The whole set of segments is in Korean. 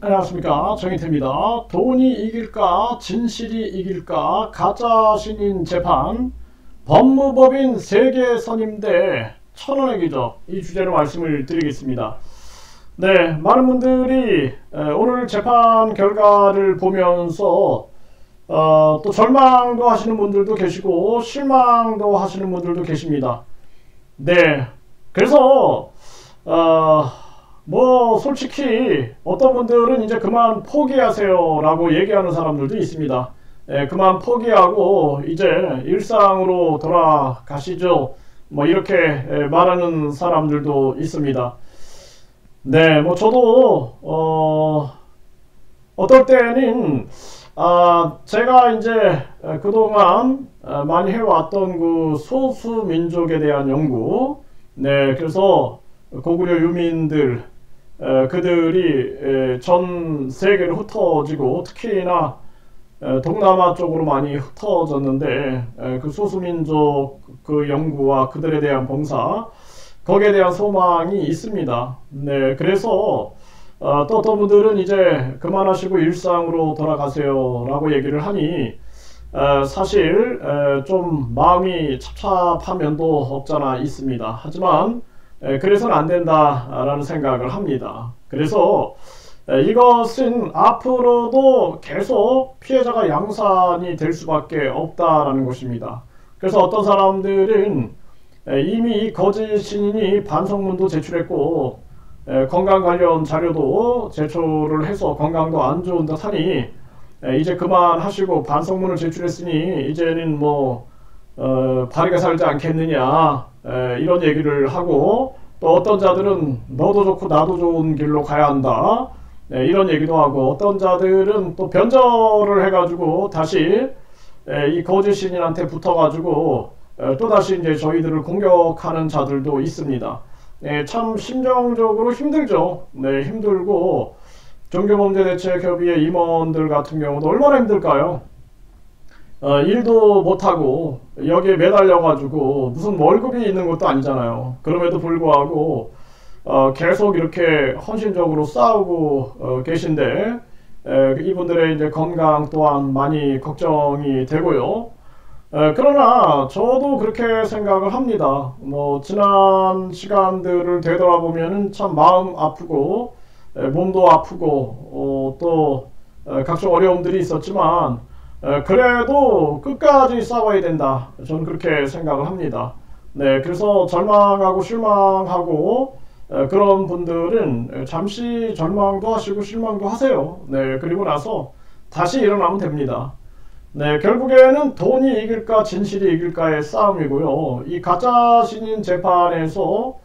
안녕하십니까, 정인태입니다. 돈이 이길까 진실이 이길까 가짜 신인 재판 법무법인 세계 선임대 천원의 기적, 이 주제로 말씀을 드리겠습니다. 네, 많은 분들이 오늘 재판 결과를 보면서 또 절망도 하시는 분들도 계시고 실망도 하시는 분들도 계십니다. 네, 그래서 뭐 솔직히 어떤 분들은 이제 그만 포기하세요 라고 얘기하는 사람들도 있습니다. 그만 포기하고 이제 일상으로 돌아가시죠, 뭐 이렇게 말하는 사람들도 있습니다. 네, 뭐 저도 어떨 때는 제가 이제 그동안 많이 해왔던 그 소수민족에 대한 연구, 네, 그래서 고구려 유민들, 그들이 전 세계로 흩어지고 특히나 동남아 쪽으로 많이 흩어졌는데, 그 소수민족 그 연구와 그들에 대한 봉사, 거기에 대한 소망이 있습니다. 네, 그래서 또 어떤 분들은 이제 그만하시고 일상으로 돌아가세요 라고 얘기를 하니 사실 좀 마음이 찹찹한 면도 없잖아 있습니다. 하지만 그래서는 안 된다라는 생각을 합니다. 그래서 이것은 앞으로도 계속 피해자가 양산이 될 수밖에 없다라는 것입니다. 그래서 어떤 사람들은 이미 이 거짓 신인이 반성문도 제출했고 건강 관련 자료도 제출을 해서 건강도 안 좋은 듯 하니 이제 그만하시고 반성문을 제출했으니 이제는 뭐 바르게 살지 않겠느냐, 이런 얘기를 하고, 또 어떤 자들은 너도 좋고 나도 좋은 길로 가야 한다, 이런 얘기도 하고, 어떤 자들은 또 변절을 해가지고 다시 이 거짓 신인한테 붙어가지고 또다시 이제 저희들을 공격하는 자들도 있습니다. 참 심정적으로 힘들죠. 네, 힘들고 종교범죄대책협의회 임원들 같은 경우도 얼마나 힘들까요? 일도 못하고 여기에 매달려가지고 무슨 월급이 있는 것도 아니잖아요. 그럼에도 불구하고 계속 이렇게 헌신적으로 싸우고 계신데, 이분들의 이제 건강 또한 많이 걱정이 되고요. 그러나 저도 그렇게 생각을 합니다. 뭐 지난 시간들을 되돌아보면은 참 마음 아프고 몸도 아프고 또 각종 어려움들이 있었지만 그래도 끝까지 싸워야 된다, 저는 그렇게 생각을 합니다. 네, 그래서 절망하고 실망하고 그런 분들은 잠시 절망도 하시고 실망도 하세요. 네, 그리고 나서 다시 일어나면 됩니다. 네, 결국에는 돈이 이길까 진실이 이길까의 싸움이고요. 이 가짜 신인 재판에서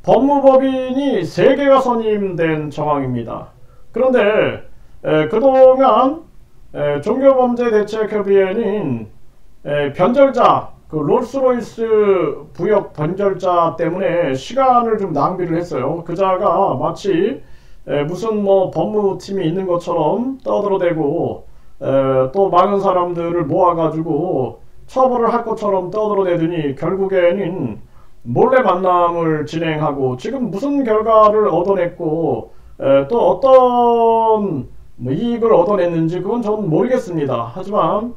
법무법인이 3개가 선임된 정황입니다. 그런데 그동안 종교범죄대책협의회는 변절자, 그 롤스로이스 부역 변절자 때문에 시간을 좀 낭비를 했어요. 그 자가 마치 무슨 뭐 법무팀이 있는 것처럼 떠들어대고 또 많은 사람들을 모아가지고 처벌을 할 것처럼 떠들어대더니 결국에는 몰래 만남을 진행하고 지금 무슨 결과를 얻어냈고 또 어떤 뭐 이익을 얻어냈는지 그건 전 모르겠습니다. 하지만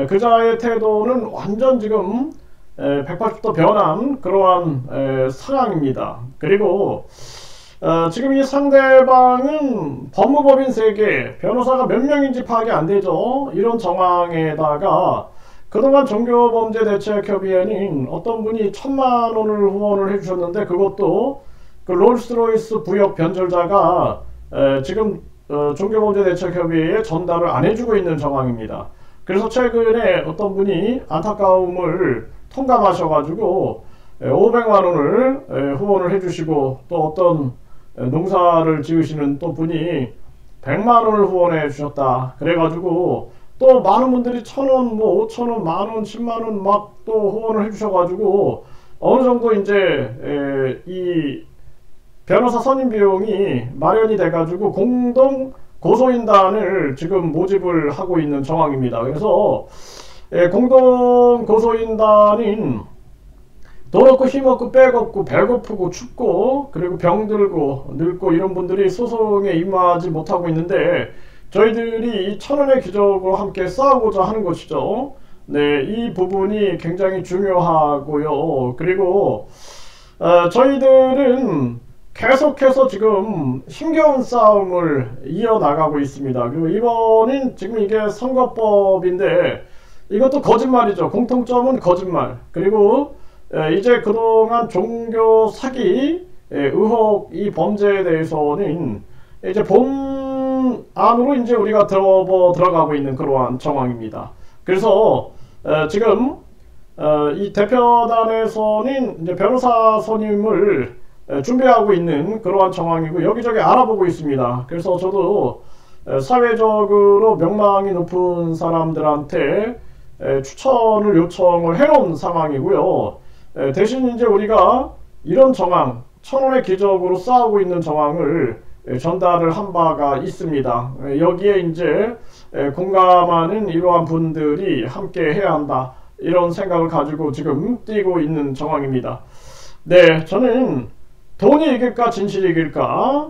그자의 태도는 완전 지금 180도 변한 그러한 상황입니다. 그리고 지금 이 상대방은 법무법인 세계, 변호사가 몇 명인지 파악이 안 되죠. 이런 정황에다가 그동안 종교범죄대책협의회는 어떤 분이 1,000만 원을 후원을 해주셨는데 그것도 그 롤스로이스 부역 변절자가 지금 종교범죄대책협의회에 전달을 안 해주고 있는 정황입니다. 그래서 최근에 어떤 분이 안타까움을 통감하셔가지고 500만 원을 후원을 해주시고, 또 어떤 농사를 지으시는 또 분이 100만 원을 후원해 주셨다. 그래가지고 또 많은 분들이 1,000원, 뭐 5,000원, 만원, 10만원 막 또 후원을 해주셔가지고 어느 정도 이제 이 변호사 선임 비용이 마련이 돼가지고 공동 고소인단을 지금 모집을 하고 있는 정황입니다. 그래서 공동 고소인단인 돈 없고 힘 없고 백 없고 배고프고 춥고 그리고 병들고 늙고 이런 분들이 소송에 임하지 못하고 있는데 저희들이 이 1000원의 기적으로 함께 싸우고자 하는 것이죠. 네, 이 부분이 굉장히 중요하고요. 그리고 저희들은 계속해서 지금 힘겨운 싸움을 이어나가고 있습니다. 그리고 이번엔 지금 이게 선거법인데 이것도 거짓말이죠. 공통점은 거짓말. 그리고 이제 그동안 종교 사기 의혹 이 범죄에 대해서는 이제 본 안으로 이제 우리가 들어가고 있는 그러한 정황입니다. 그래서 지금 이 대표단에서는 이제 변호사 선임을 준비하고 있는 그러한 정황이고 여기저기 알아보고 있습니다. 그래서 저도 사회적으로 명망이 높은 사람들한테 추천을 요청을 해놓은 상황이고요. 대신 이제 우리가 이런 정황, 1000원의 기적으로 싸우고 있는 정황을 전달을 한 바가 있습니다. 여기에 이제 공감하는 이러한 분들이 함께 해야 한다. 이런 생각을 가지고 지금 뛰고 있는 정황입니다. 네, 저는 돈이 이길까 진실이 이길까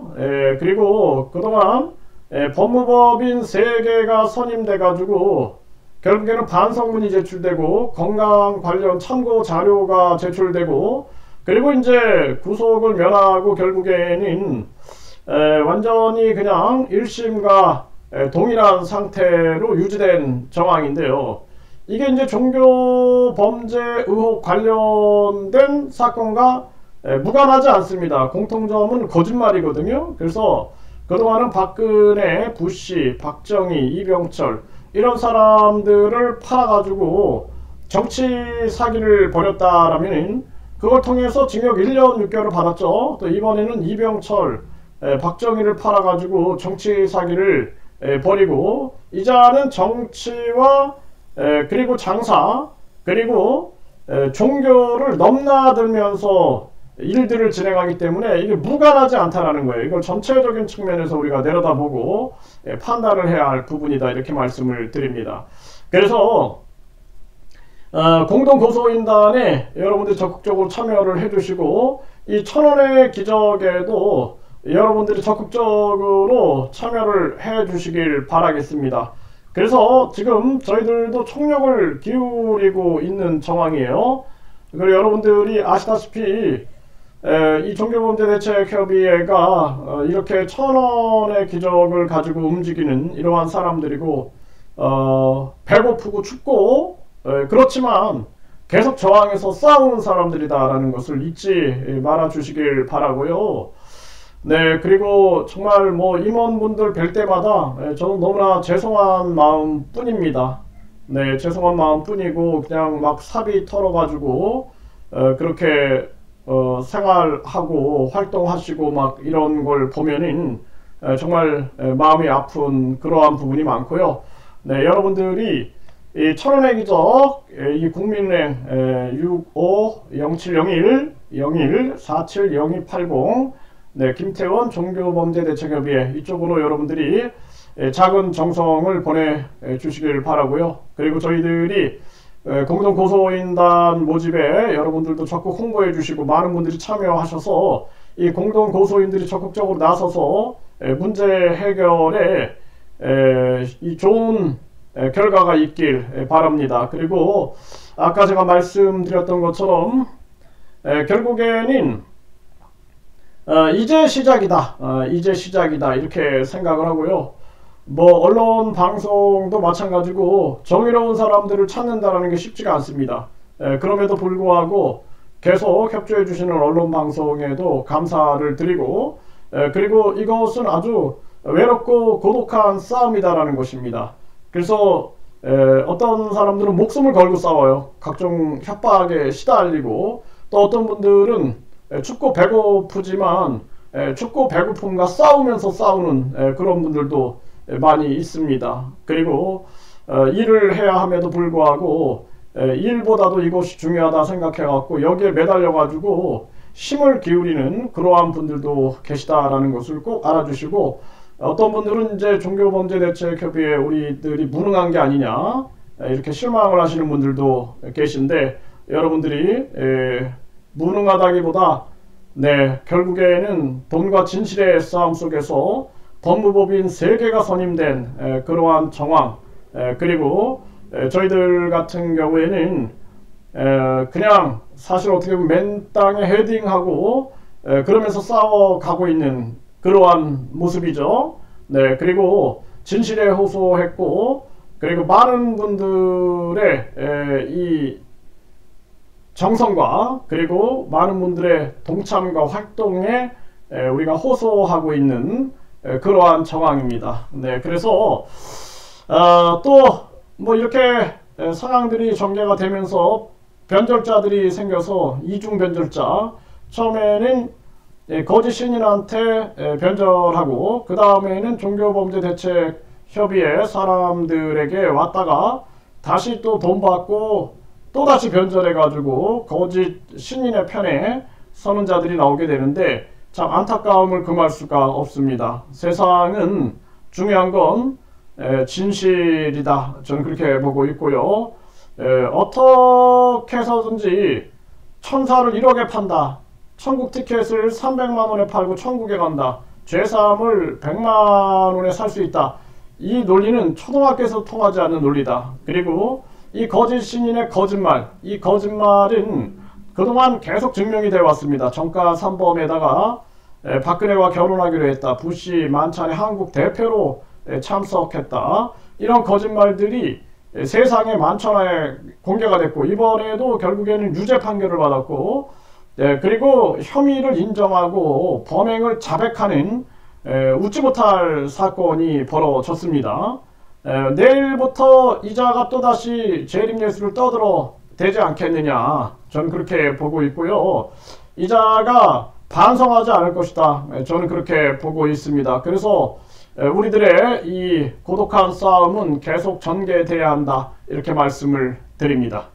그리고 그동안 법무법인 3개가 선임돼 가지고 결국에는 반성문이 제출되고 건강 관련 참고 자료가 제출되고 그리고 이제 구속을 면하고 결국에는 완전히 그냥 1심과 동일한 상태로 유지된 정황인데요. 이게 이제 종교 범죄 의혹 관련된 사건과 무관하지 않습니다. 공통점은 거짓말이거든요. 그래서 그동안은 박근혜, 부시, 박정희, 이병철 이런 사람들을 팔아가지고 정치 사기를 벌였다라면 그걸 통해서 징역 1년 6개월을 받았죠. 또 이번에는 이병철, 박정희를 팔아가지고 정치 사기를 벌이고 이자는 정치와 그리고 장사 그리고 종교를 넘나들면서 일들을 진행하기 때문에 이게 무관하지 않다라는 거예요. 이걸 전체적인 측면에서 우리가 내려다보고 판단을 해야 할 부분이다 이렇게 말씀을 드립니다. 그래서 공동고소인단에 여러분들이 적극적으로 참여를 해주시고 이 1000원의 기적에도 여러분들이 적극적으로 참여를 해주시길 바라겠습니다. 그래서 지금 저희들도 총력을 기울이고 있는 정황이에요. 그리고 여러분들이 아시다시피 이 종교범죄대책협의회가 이렇게 1000원의 기적을 가지고 움직이는 이러한 사람들이고 배고프고 춥고 그렇지만 계속 저항해서 싸우는 사람들이다라는 것을 잊지 말아 주시길 바라고요. 네, 그리고 정말 뭐 임원분들 뵐 때마다 저는 너무나 죄송한 마음 뿐입니다. 네, 죄송한 마음 뿐이고 그냥 막 사비 털어가지고 그렇게 생활하고 활동하시고 막 이런 걸 보면은 정말 마음이 아픈 그러한 부분이 많고요. 네, 여러분들이 이 1000원의 기적 이 국민은행 65-0701-01-470280 네, 김태원 종교범죄대책협의회 이쪽으로 여러분들이 작은 정성을 보내주시길 바라고요. 그리고 저희들이 공동고소인단 모집에 여러분들도 적극 홍보해 주시고 많은 분들이 참여하셔서 이 공동고소인들이 적극적으로 나서서 문제 해결에 이 좋은 결과가 있길 바랍니다. 그리고 아까 제가 말씀드렸던 것처럼 결국에는 이제 시작이다. 이제 시작이다. 이렇게 생각을 하고요. 뭐 언론 방송도 마찬가지고 정의로운 사람들을 찾는다는 게 쉽지가 않습니다. 그럼에도 불구하고 계속 협조해 주시는 언론 방송에도 감사를 드리고 그리고 이것은 아주 외롭고 고독한 싸움이다라는 것입니다. 그래서 어떤 사람들은 목숨을 걸고 싸워요. 각종 협박에 시달리고 또 어떤 분들은 춥고 배고프지만 춥고 배고픔과 싸우면서 싸우는 그런 분들도 많이 있습니다. 그리고 일을 해야 함에도 불구하고 일보다도 이것이 중요하다 생각해 갖고 여기에 매달려 가지고 힘을 기울이는 그러한 분들도 계시다라는 것을 꼭 알아주시고 어떤 분들은 이제 종교범죄대책협의회 우리들이 무능한 게 아니냐 이렇게 실망을 하시는 분들도 계신데 여러분들이 무능하다기보다 결국에는 돈과 진실의 싸움 속에서 법무법인 3개가 선임된 그러한 정황, 그리고 저희들 같은 경우에는 그냥 사실 어떻게 보면 맨 땅에 헤딩하고 그러면서 싸워가고 있는 그러한 모습이죠. 그리고 진실에 호소했고, 그리고 많은 분들의 이 정성과 그리고 많은 분들의 동참과 활동에 우리가 호소하고 있는 그러한 정황입니다. 그래서 또 뭐 이렇게 상황들이 전개가 되면서 변절자들이 생겨서 이중 변절자, 처음에는 거짓 신인한테 변절하고 그 다음에는 종교범죄대책협의회 사람들에게 왔다가 다시 또 돈 받고 또 다시 변절해 가지고 거짓 신인의 편에 서는 자들이 나오게 되는데, 참 안타까움을 금할 수가 없습니다. 세상은 중요한 건 진실이다, 저는 그렇게 보고 있고요. 어떻게 해서든지 천사를 1억에 판다, 천국 티켓을 300만원에 팔고 천국에 간다, 죄사함을 100만원에 살 수 있다, 이 논리는 초등학교에서 통하지 않는 논리다. 그리고 이 거짓 신인의 거짓말, 이 거짓말은 그동안 계속 증명이 되어 왔습니다. 정가 3범에다가 박근혜와 결혼하기로 했다, 부시 만찬에 한국 대표로 참석했다, 이런 거짓말들이 세상에 만천하에 공개가 됐고, 이번에도 결국에는 유죄 판결을 받았고, 그리고 혐의를 인정하고 범행을 자백하는 웃지 못할 사건이 벌어졌습니다. 내일부터 이자가 또다시 재림예수를 떠들어 대지 않겠느냐, 저는 그렇게 보고 있고요. 이자가 반성하지 않을 것이다, 저는 그렇게 보고 있습니다. 그래서 우리들의 이 고독한 싸움은 계속 전개돼야 한다, 이렇게 말씀을 드립니다.